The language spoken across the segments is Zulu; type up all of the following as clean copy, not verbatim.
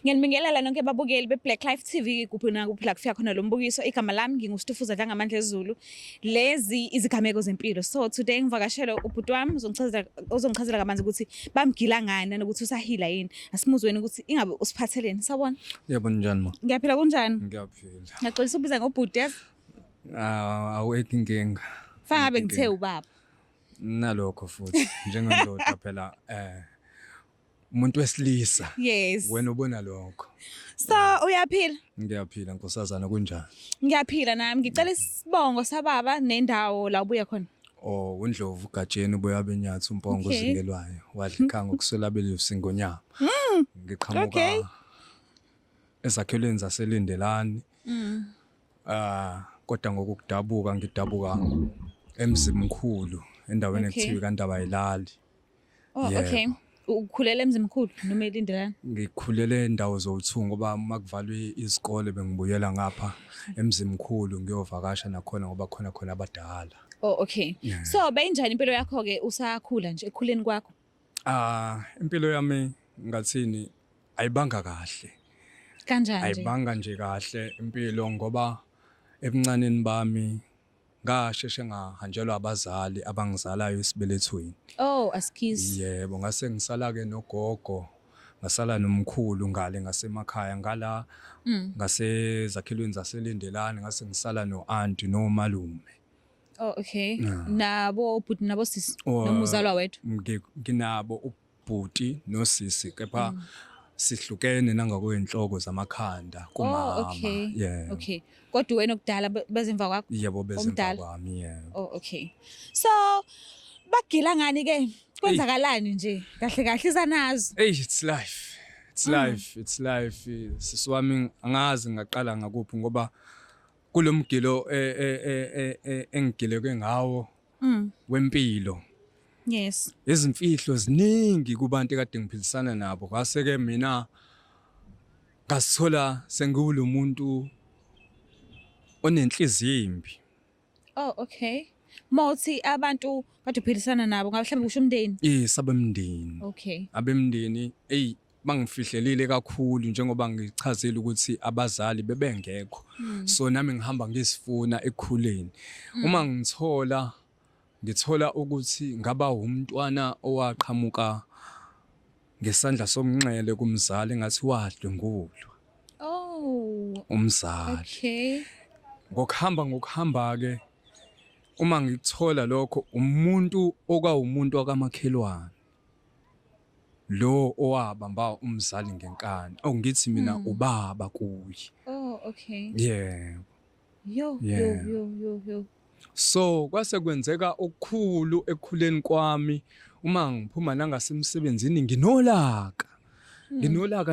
Ngiyanibingelela nonke ababukeli be-Black Life TV kuphi nakuphi la kufika khona lo mbukiso. Igama lami nginguStufuza Dlangamandla Zulu. Lezi izigameko zempilo. So today ngivakashela ubhuti wami uzongichazela kabanzi ukuthi bamgila ngani nokuthi usahila yini. Asimuzweni ukuthi ingabe usiphatheleni. Sawubona. Yebo njani ma? Ngiyaphila kunjani? Ngiyaphila. Ngixolisa ukubiza ngobhuti yazi. Awekho inkinga. Fanele ngabe ngithe ubaba. Nalokho futhi njengendoda phela umuntu wesilisa. Yes. Wena ubona lokho. So uyaphila? Ngiyaphila nkosazana kunjani? Ngiyaphila nami. Ngicela isibongo sababa nendawo la ubuya khona. Oh, uNdlovu Gatsheni ubuya beNyathi umpongo ozingelwayo. Wadla ikhanga ukuswela belusingo nyama. Ngiqhamuka ezakhelweni zaselindelani. Kodwa ngokudabuka ngidabuka eMzimkhulu endaweni ekuthiwa kaNdaba yilali. Oh, okay. Ukhulela eMzimkhulu noma elindelani? Ngikhulele indawo zothunga ngoba makuvalwe izikole bengibuyela ngapha eMzimkhulu ngiyovakasha nakhona ngoba khona abadala. Oh, okay. Yeah. So bayinjani impilo yakho ke usakhula nje ekhuleni kwakho? Impilo yami ngathini ayibanga kahle. Kanjani nje? Ayibanga nje kahle impilo ngoba ebuncaneni bami ngasheshe ngahanjelwa abazali abangizalayo esibelethweni. Oh, askies. Yebo, ngase ngisala ke nogogo, ngasala nomkhulu ngale ngasemakhaya ngala ngasezakhelweni zaselindelani ngase ngisala noaunti nomalume. Oh, okay. Nabo ubhuti nabo sisi nomuzalwa wethu. Nginabo ubhuti nosisi kepha sihlukene nangakwenhloko zamakhanda kumama. Oh, okay. Yeah. Okay. Kodwa wena okudala bezimva kwakho? Yebo bezimva kwami, yebo. Oh, okay. So bagila ngani ke? Kwenzakalani nje? Kahle kahle izanazo. Hey, it's life. It's life. It's life. Sisiwami angazi ngaqala ngakuphi ngoba kulomgilo engigileke ngawo wempilo. Yes. Izimfihlo ziningi kubantu ekade ngiphilisana nabo. Kwase ke mina ngasithola sengiwumuntu onenhliziyo imbi. Oh, okay. Mothi abantu kade uphilisana nabo ngabe mhlawumbe kusho umndeni? Yes, abemndeni. Okay. Abemndeni bangifihlelile kakhulu njengoba ngichazile ukuthi abazali bebengekho. So nami ngihamba ngisifuna ekukhuleni. Uma ngithola ukuthi ngaba umntwana owaqhamuka ngesandla somnxele kumzali ngathi wadlengulwa. Oh. Umzali. Okay. Ngokuhamba ke uma ngithola lokho umuntu okawumuntu wakamakhelwane lo owabamba umzali ngenkani ngithi mina ubaba kuye. Oh, okay. Yeah. Yo. So kwase kwenzeka okukhulu ekukhuleni kwami uma ngiphuma nangasemsebenzini nginolaka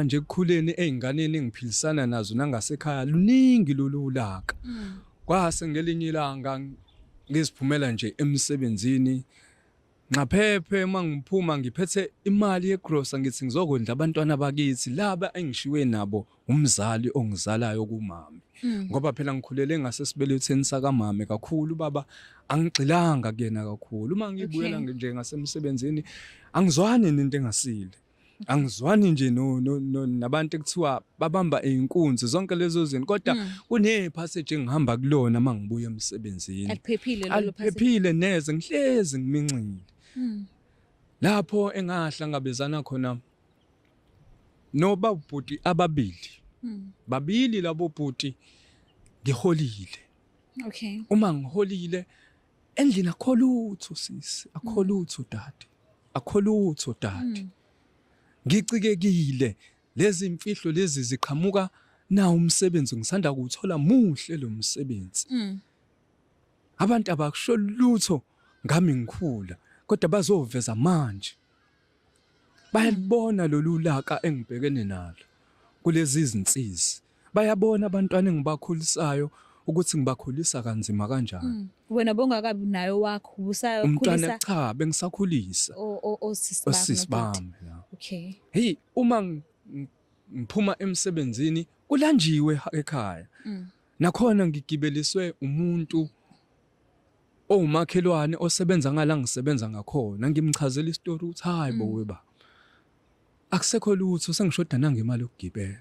nje ekukhuleni einganeni engiphilisana nazo nangasekhaya luningi lolulaka. Kwase ngelinye ilanga ngiziphumela nje emsebenzini ngaphephe mangiphuma ngiphethe imali yegrocery ngithi ngizokondla abantwana bakithi laba engishiwe nabo umzali ongizalayo kumama. Ngoba phela ngikhulele ngasesibelethweni sakamama kakhulu baba angigxilanga kuyena kakhulu. Uma ngibuyela nje ngasemsebenzini angizwani nento engasile. Angizwani nje nabantu ekuthiwa babamba einkunzi zonke lezo zinto kodwa kunephasage engihamba kulona mangibuya emsebenzini. Aliphephile lelo phasage. Aliphephile neze ngihlezi ngimincile. Lapho engahlangabezana khona nobabhuti ababili. Babili labo bhuti ngiholile. Okay. Uma ngiholile endlini akholutho sisi, akholutho dad. Ngicikekile lezi imfihlo lezi ziqhamuka na umsebenzi ngisanda ukuthola muhle lo msebenzi. Abantu abakusho lutho ngami ngikhula kodwa bazoveza manje. Bayalibona lolulaka engibhekene nalo kulezi izinsizi. Bayabona abantwana engibakhulisayo ukuthi ngibakhulisa kanzima kanjani. Wena bongakabi nayo wakho ubusakhulisa. Umntwana cha bengisakhulisa. Osisi bami. Okay. Hey, uma ngiphuma emsebenzini kulanjiwe ekhaya. Nakhona ngigibeliswe umuntu owumakhelwane osebenza ngala ngisebenza ngakhona ngimchazela istory uthi hayi bo weba akusekho lutho sengishoda nangemali yokugibela.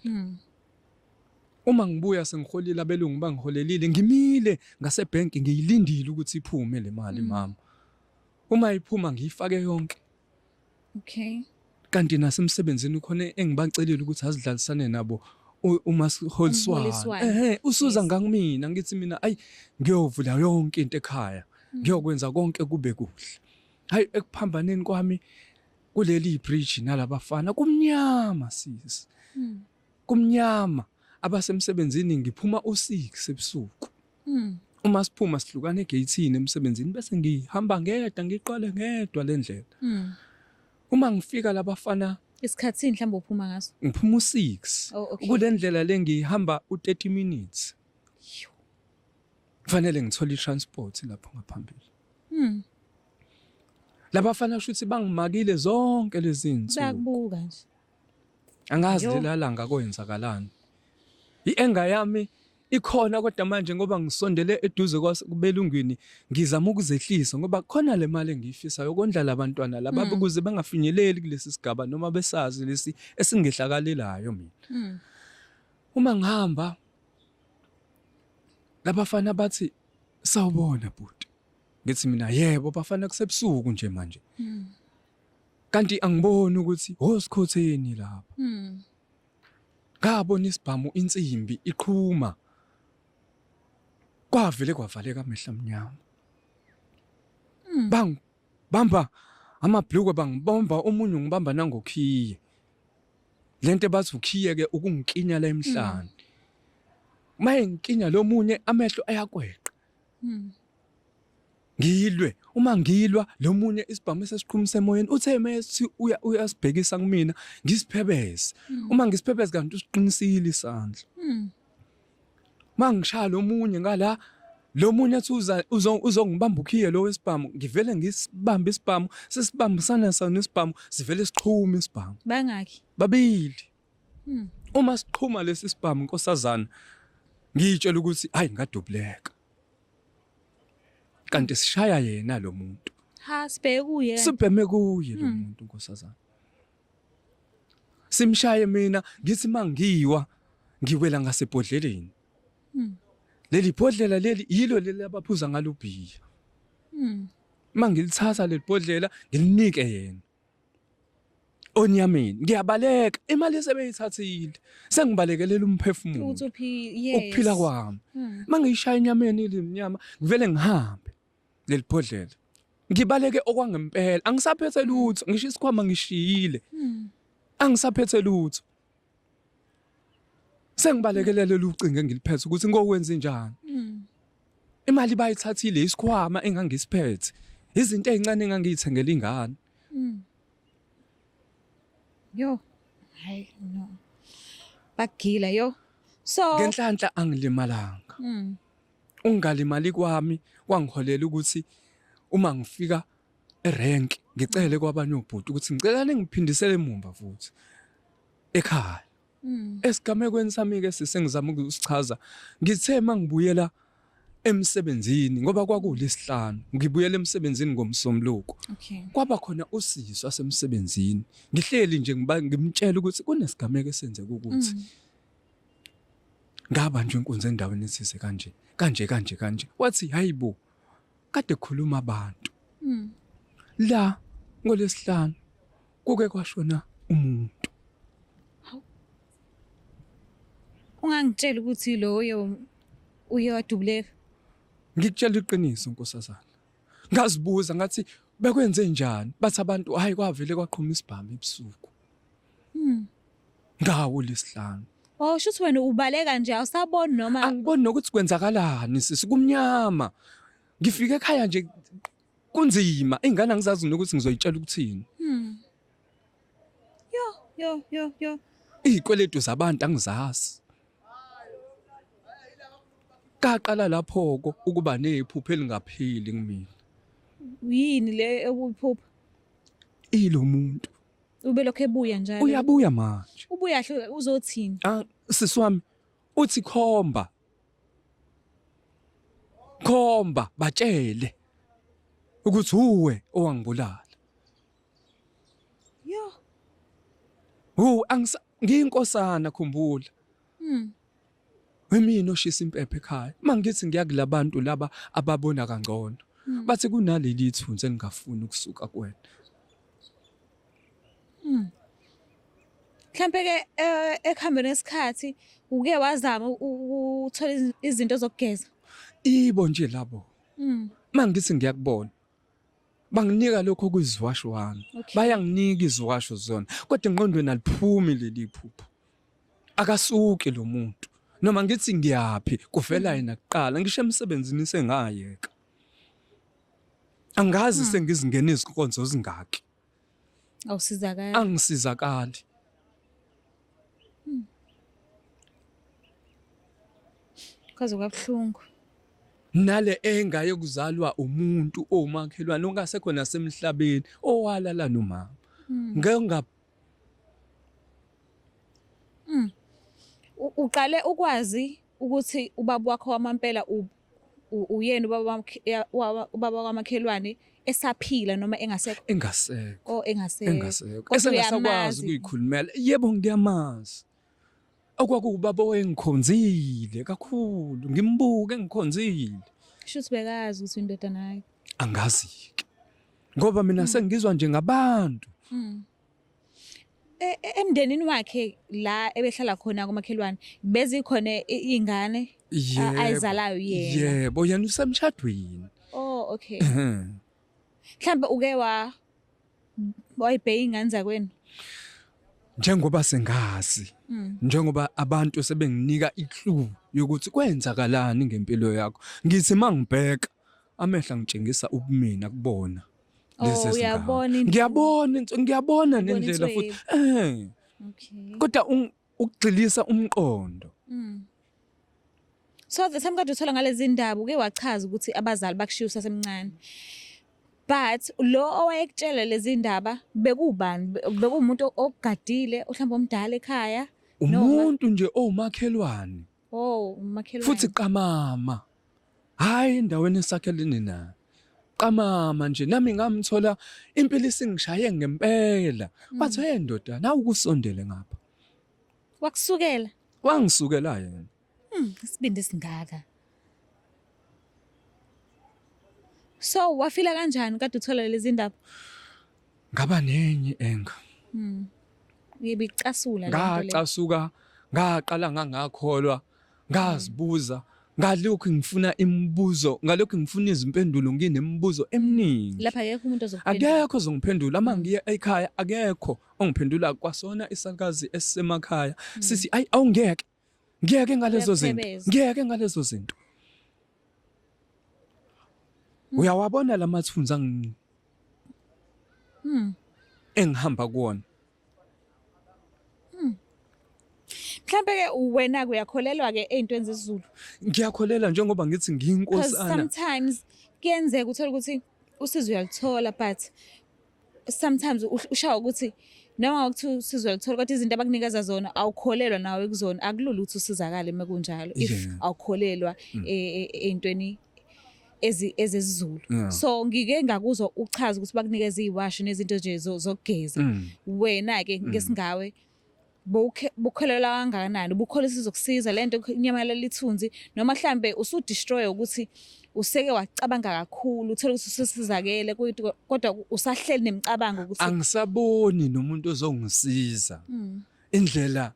Uma ngibuya sengiholile abelungu bangiholelile ngimile ngasebhenki ngiyilindile ukuthi iphume le mali mama. Uma iphuma ngiyifake yonke. Okay. Kanti nasemsebenzini khona engibacelile ukuthi azidlalisane nabo uMasiholiswane. Usuza ngangimina ngithi mina ayi ngiyovula yonke into ekhaya. Ngiyokwenza konke kube kuhle. Hayi ekuphambaneni kwami kuleli bridge nalabafana kumnyama sisi. Kumnyama abasemsebenzini ngiphuma u6 ebusuku. Uma siphuma sihlukana egate emsebenzini bese ngihamba ngedwa ngiqale ngedwa lendlela. Uma ngifika labafana isikhatsini mhlawumbe uphuma ngaso. Ngiphuma u6. Kulendlela lengihamba u30 minutes. Kufanele ngithole itransport lapho ngaphambili. Labafana shuthi bangimakile zonke lezi zinto. Bayakubuka nje. Angazi lelalanga kwenzakalani. Ienga yami ikhona kodwa manje ngoba ngisondele eduze kubelungwini ngizama ukuzehlisa ngoba khona le mali engiyifisa yokondla labantwana laba ukuze bangafinyeleli kulesi sigaba noma besazi lesi esingehlakalelayo mina. Uma ngihamba labafana bathi sawubona bhuti. Ngithi mina yebo bafana kusebusuku nje manje. Kanti angiboni ukuthi hosikhotheni lapha. Ngabona isibhamu insimbi iqhuma. Kwavele kwavaleka amehla amnyama. Bamba amabhlukwe bangibomba omunye ngibamba nangokhiye. Lento bathi ukhiye ke ukungikinya la emhlanje. Maye ngikinya lo munye amehlo ayakweqa. Ngilwe uma ngilwa lo munye isibhamu sesiqhumisa emoyeni uthe methi uyasibhekisa kumina ngisiphebeze. Uma ngisiphebeze kanti usiqinisile isandla. Mangishaya lo munye ngala lo munye athi uzongibamba ukhiye lo wesibhamu ngivele ngisibambe isibhamu sesibambisana sana isibhamu sivele siqhuma isibhamu. Bangaki? Babili. Uma siqhuma lesi sibhamu nkosazana ngitshela ukuthi hayi ngadubuleka. Kanti sishaya yena lo muntu. Ha sibheke kuye. Sibheme kuye lo muntu nkosazana. Simshaye mina ngithi mangiwa ngiwela ngasebhodleleni. Leli bhodlela leli yilo leli abaphuza ngalo ubhiya. Mangilithatha leli bhodlela ngilinike yena. Onyameni ngiyabaleka imali sebeyithathile sengibalekelela umphefumulo. Ukuphila kwami. Mangishaya enyameni ilimnyama ngivele ngihambe leli bhodlela. Ngibaleke okwangempela angisaphethe lutho ngisho isikhwama ngishiyile. Angisaphethe lutho. Sengibalekelele ucinge ngiliphethe ukuthi ngokwenza njani. Imali bayithathile isikhwama engangisiphethe. Izinto ezincane engangiyithengela ingane. Yo. Hayi no. Bagila yo. So ngenhlanhla angilimalanga. Ungalimali kwami kwangiholela ukuthi uma ngifika erank ngicele kwabanye obhuti ukuthi ngicela ningiphindisele emumva futhi ekhaya. Esigamekweni sami ke sisengizama ukusichaza ngithe mangibuyela emsebenzini ngoba kwakulesihlanu ngibuyela emsebenzini ngomsombuluko. Kwaba khona usizo asemsebenzini ngihleli nje ngimtshela ukuthi kunesigameko esenzeka ukuthi ngaba nje inkunzi endaweni esise kanje wathi hayibo kade khuluma abantu la ngolesihlanu kuke kwashona umuntu. Ungangitshela ukuthi loyo uye wadubuleka. Ngikutshela iqiniso nkosazana. Ngazibuza ngathi bekwenze njani bathi abantu hayi kwavele kwaqhuma isibhamu ebusuku. Ngawo lesihlanu. Oh shuthi wena ubaleka nje awusaboni noma angiboni nokuthi kwenzakalani sisi kumnyama. Ngifike ekhaya nje kunzima ingane angizazi nokuthi ngizoyitshela ukuthini. Yo. Izikweletu zabantu angizazi. Kaqala lapho ukuba nephupho elingapheli kumina. Yini le ebuphupha? Ilo muntu. Ube lokho ebuya njalo. Uyabuya manje. Ubuya hle uzothini? Siswami uthi khomba batshele ukuthi uwe owangibulala. Yo. Ngiyinkosana khumbula. Wemina oshisa impepho ekhaya. Mangithi ngiyakulabantu laba ababona kangcono. Bathi kunaleli ithunzi engafuni ukusuka kuwena. Mhlambe ke ekuhambeni esikhathi uke wazama ukuthola izinto zokugeza. Ibo nje labo. Mangithi ngiyakubona. Banginika lokho kuziwasho wami. Bayanginika iziwasho zona. Kodwa engqondweni aliphumi leli phupho. Akasuki lo muntu. Noma ngithi ngiyaphi kuvela yena kuqala ngisho emsebenzini sengayeka. Angazi sengizingena izinkonzo zingaki. Awusizakala. Angisizakali. Kaze kwabhlungu. Nale engaye kuzalwa umuntu omakhelwane ongasekho nasemhlabeni owalala nomama. Ngeke Uqale ukwazi ukuthi ubaba wakho wamampela uyena ubaba kwamakhelwane esaphila noma engasekho. Engasekho. Engasekho. Esengasakwazi ukuyikhulumela. Yebo ngiyamazi. Okwakubaba owengikhonzile kakhulu. Ngimbuke ngikhonzile. Shuthi bekazi ukuthi indoda nayo. Angazi ke. Ngoba mina sengizwa nje ngabantu. Emndenini wakhe la ebehlala khona kwamakhelwane bezikhona izingane ayizalayo yena. Yebo yena usemshadweni. Oh okay. Mhlambe uke wayibheka ingane zakwenu. Njengoba sengazi. Njengoba abantu sebenginika iclue yokuthi kwenzakalani ngempilo yakho. Ngithi mangibheka amehla ngitshengisa ubumina kubona. Ngiyabona nendlela futhi. Okay. Kodwa ukugxilisa umqondo. So the time kade uthola ngalezi ndaba uke wachaza ukuthi abazali bakushiya usasemncane. But lo owayekutshela lezi ndaba bekubani? Bekumuntu ogadile mhlawumbe omdala ekhaya. Umuntu nje omakhelwane. Umakhelwane. Futhi qamama. Hayi endaweni esakhelene na. Qamama nje nami ngamthola impilo isingishaye ngempela. Bathi hey ndoda nawu kusondele ngapha. Wakusukela? Wangisukela yena. Isibindi singaka. So wafila kanjani kade uthola lezi ndaba? Ngaba nenye enga. Uyebicasula lento le. Ngacasuka, ngaqala ngangakholwa, ngazibuza, ngalokho ngifuna imibuzo, ngalokho ngifuna izimpendulo nginemibuzo eminingi. Lapha akekho umuntu ozokuphendula. Akekho ozongiphendula uma ngiya ekhaya akekho ongiphendula kwasona isakazi esemakhaya. Sithi ayi awungeke. Ngiyeke ngalezo zinto. Uyawabona lamathunzi engihamba kuona. Mhlambe ke wena uyakholelwa ke ezintweni zesiZulu. Ngiyakholela njengoba ngithi ngiyinkosana. Sometimes kuyenzeka uthola ukuthi usizo uyalithola but sometimes ushawa ukuthi noma ukuthi usizo uyalithola kodwa izinto abakunikeza zona awukholelwa nawe ekuzona akulula ukuthi usizakale mekunjalo if awukholelwa ezintweni ezesiZulu. So ngike ngakuzwa uchaza ukuthi bakunikeza iziwasho nezinto nje zokugeza. Wena ke ngesingawe bukholela kangakanani ubukholisa izokusiza lento inyamalala ithunzi noma mhlambe usudestroy ukuthi useke wacabanga kakhulu uthola ukuthi usisizakele kodwa usahleli nemicabango ukuthi angisaboni nomuntu ozongisiza indlela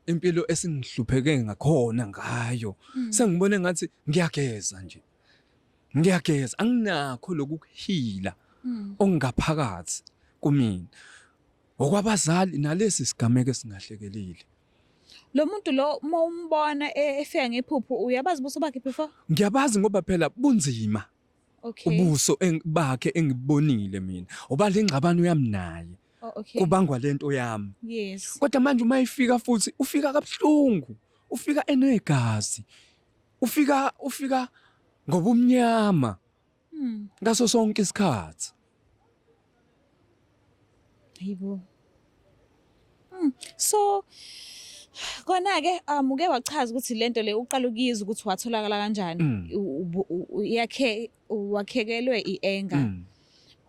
impilo esingihlupheke ngakhona ngayo sengibone ngathi ngiyageza anginakho lokuhila ongaphakathi kumina okwabazali nalesi sigameko esingahlekelile. Lo muntu lo mawumbona efika ngephupho uyabazi ubuso bakhe before? Ngiyabazi ngoba phela bunzima. Okay. Ubuso bakhe engibonile mina. Oba lengxabano yami naye. Okay. Kubangwa lento yami. Yes. Kodwa manje uma ifika futhi ufika kabuhlungu. Ufika enegazi. Ufika ngobumnyama. Ngaso sonke isikhathi. Hayibo. So kona ke uke wachaza ukuthi lento le uqala ukuyizwa ukuthi watholakala kanjani wakhekelwe ienga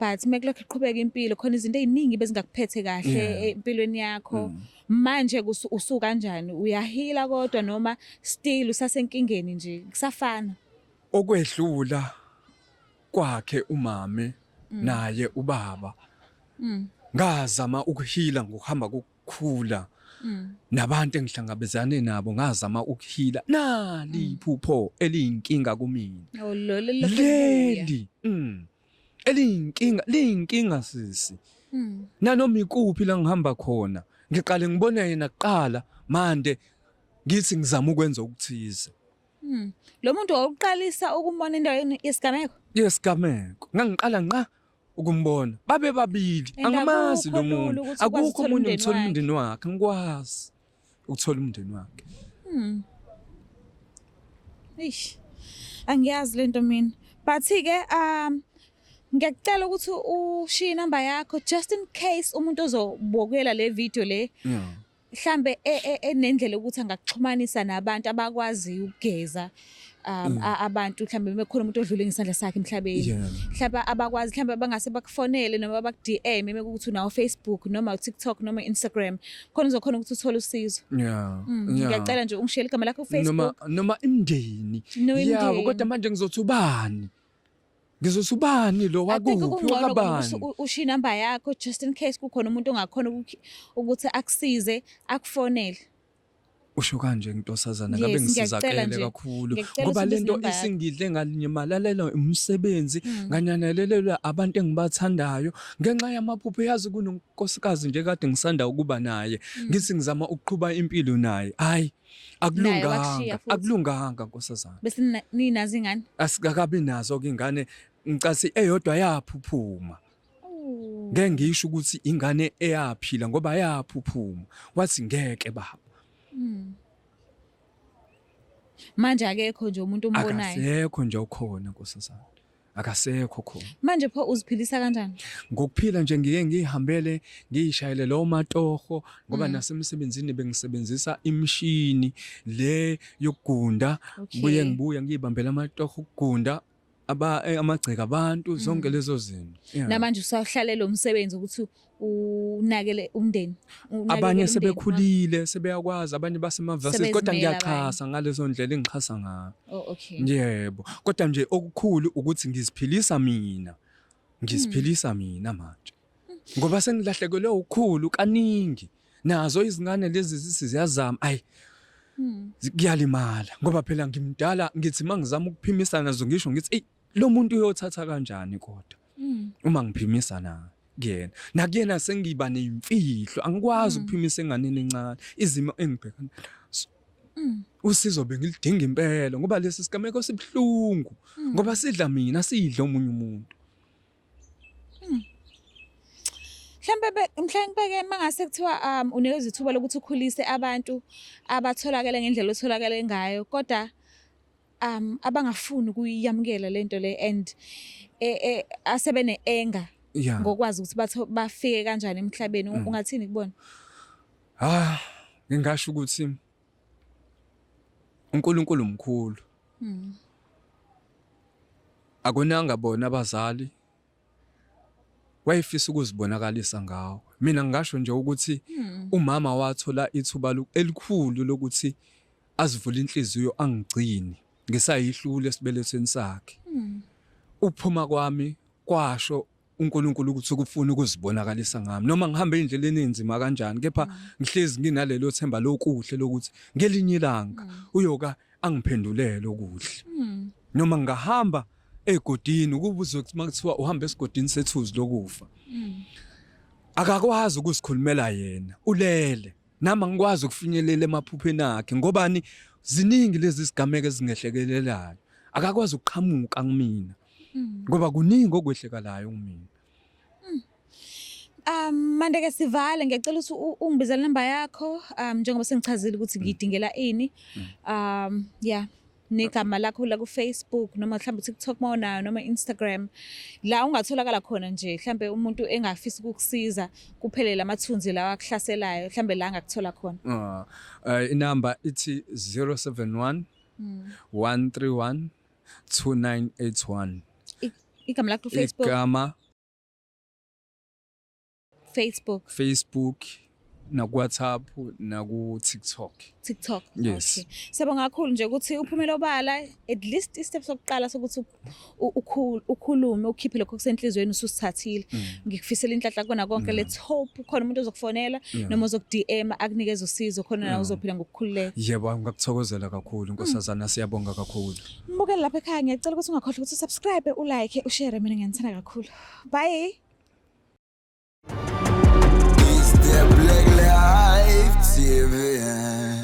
but mekulokho iqhubeka impilo khona izinto eziningi bezingakuphethe kahle empilweni yakho. Manje usukanjani? Uyahila kodwa noma still usasenkingeni nje kusafana? Okwedlula kwakhe umame naye ubaba ngazama ukuhila ngokuhamba kokukhula nabantu engihlangabezane nabo ngazama ukuhila naliphupho eliyinkinga kumina Oh lo leli eliyinkinga sisi nanoma ikuphi la ngihamba khona ngiqale ngibone yena kuqala manje ngithi ngizama ukwenza ukuthize. Lo muntu wawuqalisa ukumbona endaweni yesigameko? Yesigameko ngangiqala nqa ukumbona babe babili angamazi lo muntu akukho umuntu ngithola umndeni wakhe ngikwazi ukuthola umndeni wakhe. Eish angiyazi lento mina but ke ngiyacela ukuthi ushiye inamba yakho just in case umuntu ozobukela le video le mhlambe enendlela ukuthi angakuxhumanisa nabantu abakwazi ukugeza abantu mhlambe mekhona umuntu odlule ngesandla sakhe emhlabeni mhlawumbe abakwazi mhlawumbe bangase bakufonele noma baku-DM mekuthi unawo Facebook noma TikTok noma Instagram khona uzokhona ukuthi uthole usizo. Ngiyacela nje ungishiyele igama lakho ku-Facebook noma imndeni yabo kodwa manje ngizothi ubani lo wakuphi wakabani ushiya inamba yakho just in case kukhona umuntu ongakhona ukuthi akusize akufonele. Usho kanje ngintosazana ngabe ngisizakele kakhulu ngoba lento isingidle ngalinyemalala umsebenzi nganyanelelelwa abantu engibathandayo ngenxa yamaphupho yazi kunonkosikazi nje kade ngisanda ukuba naye ngithi ngizama ukuqhubha impilo naye hayi akulunganga nkosazana bese ninazi ingane asikakabi nazo ke ingane ngicasi eyodwa yaphuphuma ngeke ngisho ukuthi ingane eyaphila ngoba yaphuphuma wathi ngeke baba manje akekho nje umuntu ombonayo akasekho nje ukhona nkosazana akasekho khona manje pho uziphilisa kanjani ngokuphila nje ngike ngihambele ngishayele lo matoho ngoba nasemsebenzini bengisebenzisa imshini le yokugunda buye ngibuya ngibambela amatoho ukugunda amagceke abantu zonke lezo zinto namanje usahlalela umsebenzi ukuthi unakele umndeni abanye sebekhulile sebeyakwazi abanye basemavasi kodwa ngiyaxhasa ngalezo ndlela engixhasa ngayo yebo kodwa nje okukhulu ukuthi ngiziphilisa mina manje ngoba sengilahlekelwe ukukhulu kaningi nazo izingane lezi zisiziyazama kuyalimala ngoba phela ngimdala ngithi mangizama ukuphimisana nazo ngisho ngithi lo muntu uyothatha kanjani kodwa uma ngiphimisa naye kuyena nakuyena sengiba nemfihlo angikwazi ukuphimisa enganeni encane izimo engibhekana nazo usizo bengilidinga impela ngoba lesi sigameko sibhlungu ngoba sidla mina sidla omunye umuntu mhlambe mangase kuthiwa unikeza ithuba lokuthi ukhulise abantu abatholakala ngendlela otholakala ngayo kodwa abangafuni ukuyamukela lento le and asebene anger ngokwazi ukuthi bafike kanjani emhlabeni ungathini kubona ngingasho ukuthi uNkulunkulu mkhulu akonanga bona abazali wayefisa ukuzibonakalisa ngawo mina ngisho nje ukuthi umama wathola ithuba elikhulu lokuthi azivule inhliziyo angigcini ngisayihlule esibelethweni sakhe uphuma kwami kwasho uNkulunkulu ukuthi ukufuna ukuzibonakalisa ngami noma ngihambe indlela enzima kanjani kepha ngihlezi nginalelo themba lokuhle lokuthi ngelinye ilanga uyoka angiphendulele okuhle noma ngahamba egodini ukubuzwe ukuthi makuthiwa uhamba esigodini sethuzi lokufa akakwazi ukusikhulumela yena ulele nama ngikwazi ukufinyelela emaphupheni akhe ngobani ziningi lezi sigameke ezingehlekelelayo akakwazi ukuqhamuka kumina ngoba kuningi okwehlekalayo kumina manje ke sivale ngiyacela ukuthi ungibizele inamba yakho njengoba sengichazile ukuthi ngidingela ini negama lakho la ku Facebook noma mhlawumbe TikTok mawunayo noma Instagram la ungatholakala khona nje mhlawumbe umuntu engafisa ukukusiza kuphele lamathunzi lawa akuhlaselayo mhlawumbe la ngakuthola khona inamba ithi 071 131 2981 igama lakho ku Facebook igama Facebook, naku-WhatsApp, naku-TikTok. TikTok. Yes. Okay. Siyabonga kakhulu nje ukuthi uphumela obala at least istep sokuqala sokuthi ukhulume ukhiphe lokho kusenhlizweni ususithathile. Ngikufisela inhlanhla kona konke, let's hope khona umuntu ozokufonela noma ozoku-DM akunikeza usizo khona nawe uzophila ngokukhululeka. Yebo, ngakuthokozela kakhulu Nkosazana, siyabonga kakhulu. Mbukeli lapha ekhaya ngiyacela ukuthi ungakhohlwa ukuthi subscribe, ulike, ushare, mina ngiyanithanda kakhulu. Bye. It's the Black Life TV.